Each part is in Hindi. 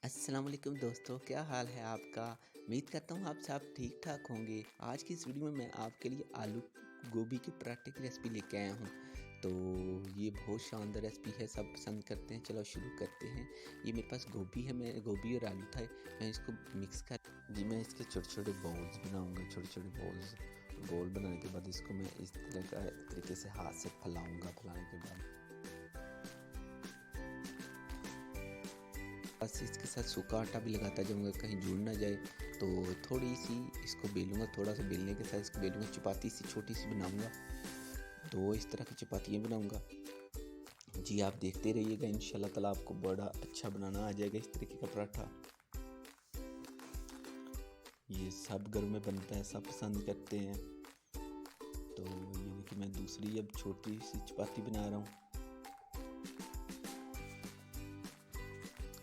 अस्सलाम वालेकुम दोस्तों, क्या हाल है आपका। उम्मीद करता हूँ आप सब ठीक ठाक होंगे। आज की इस वीडियो में मैं आपके लिए आलू गोभी के पराठे की रेसिपी लेके आया हूँ। तो ये बहुत शानदार रेसिपी है, सब पसंद करते हैं। चलो शुरू करते हैं। ये मेरे पास गोभी है, मैं गोभी और आलू था, मैं इसको मिक्स कर जी मैं इसके छोटे छोटे बॉल्स बनाऊँगा। छोटे छोटे बॉल बनाने के बाद इसको मैं इस तरह का तरीके से हाथ से फैलाऊँगा। फैलाने के बाद बस इसके साथ सूखा आटा भी लगाता जाऊँगा कहीं जुड़ ना जाए। तो थोड़ी सी इसको बेलूँगा, थोड़ा सा बेलने के साथ इसको बेलूँगा, चपाती सी छोटी सी बनाऊँगा। तो इस तरह की चपातियाँ बनाऊँगा। जी आप देखते रहिएगा, इंशाल्लाह ताला आपको बड़ा अच्छा बनाना आ जाएगा इस तरीके का पराठा। ये सब घर में बनता है, सब पसंद करते हैं। तो ये देखिए मैं दूसरी अब छोटी सी चपाती बना रहा हूँ।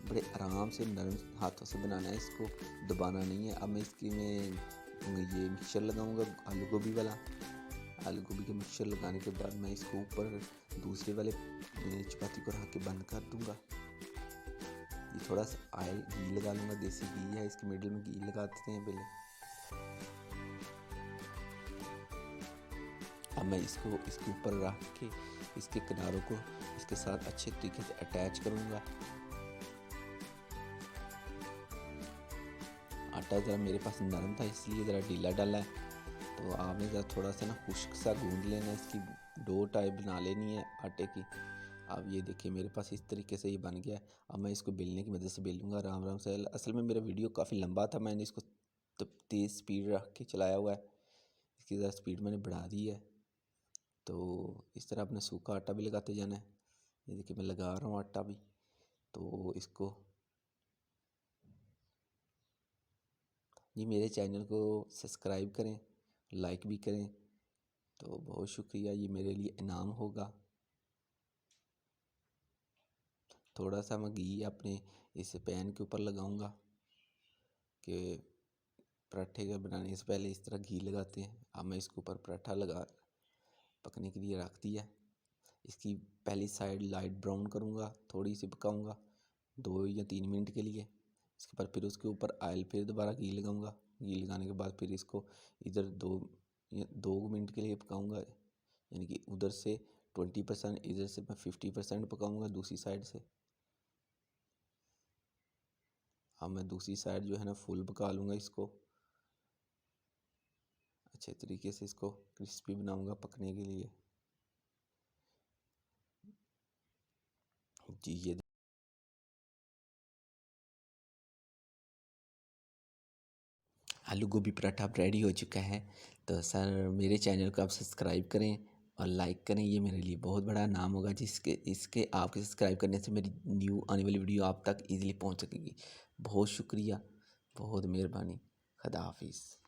बड़े आराम से नरम हाथों से बनाना है, इसको दबाना नहीं है। अब मैं ये मिक्सचर लगाऊंगा आलू गोभी वाला। आलू गोभी का मिक्सचर लगाने के बाद मैं इसको ऊपर दूसरे वाले चपाती को रख के बंद कर दूंगा। ये थोड़ा सा घी लगा लूँगा, देसी घी है, इसके मिडिल में घी लगा देते हैं पहले। अब मैं इसको इसके ऊपर रख के इसके किनारों को इसके साथ अच्छे तरीके से अटैच करूँगा। आटा ज़रा मेरे पास नरम था इसलिए ज़रा ढीला डाला है। तो आपने ज़रा थोड़ा सा ना खुश्क सा गूंद लेना, इसकी डो टाइप बना लेनी है आटे की। अब ये देखिए मेरे पास इस तरीके से ये बन गया है। अब मैं इसको बेलने की मदद से बेलूँगा आराम आराम से। असल में मेरा वीडियो काफ़ी लंबा था, मैंने इसको तेज़ स्पीड रख के चलाया हुआ है। इसकी ज़रा स्पीड मैंने बढ़ा दी है। तो इस तरह अपने सूखा आटा भी लगाते जाना है। ये देखिए मैं लगा रहा हूँ आटा भी। तो इसको जी मेरे चैनल को सब्सक्राइब करें, लाइक भी करें, तो बहुत शुक्रिया, ये मेरे लिए इनाम होगा। थोड़ा सा मैं घी अपने इस पैन के ऊपर लगाऊंगा कि पराठे का बनाने से पहले इस तरह घी लगाते हैं। अब मैं इसके ऊपर पराठा लगा पकने के लिए रख दिया। इसकी पहली साइड लाइट ब्राउन करूंगा, थोड़ी सी पकाऊंगा 2 या 3 मिनट के लिए। इसके बाद फिर उसके ऊपर ऑयल फिर दोबारा घी लगाऊंगा। घी लगाने के बाद फिर इसको इधर 2 मिनट के लिए पकाऊंगा, यानी कि उधर से 20%, इधर से मैं 50% पकाऊंगा दूसरी साइड से। अब मैं दूसरी साइड जो है ना फुल पका लूँगा इसको। अच्छे तरीके से इसको क्रिस्पी बनाऊंगा पकने के लिए। जी ये आलू गोभी पराठा अब रेडी हो चुका है। तो सर मेरे चैनल को आप सब्सक्राइब करें और लाइक करें, ये मेरे लिए बहुत बड़ा नाम होगा, जिसके इसके आपके सब्सक्राइब करने से मेरी न्यू आने वाली वीडियो आप तक ईज़िली पहुंच सकेगी। बहुत शुक्रिया, बहुत मेहरबानी। खुदा हाफिज़।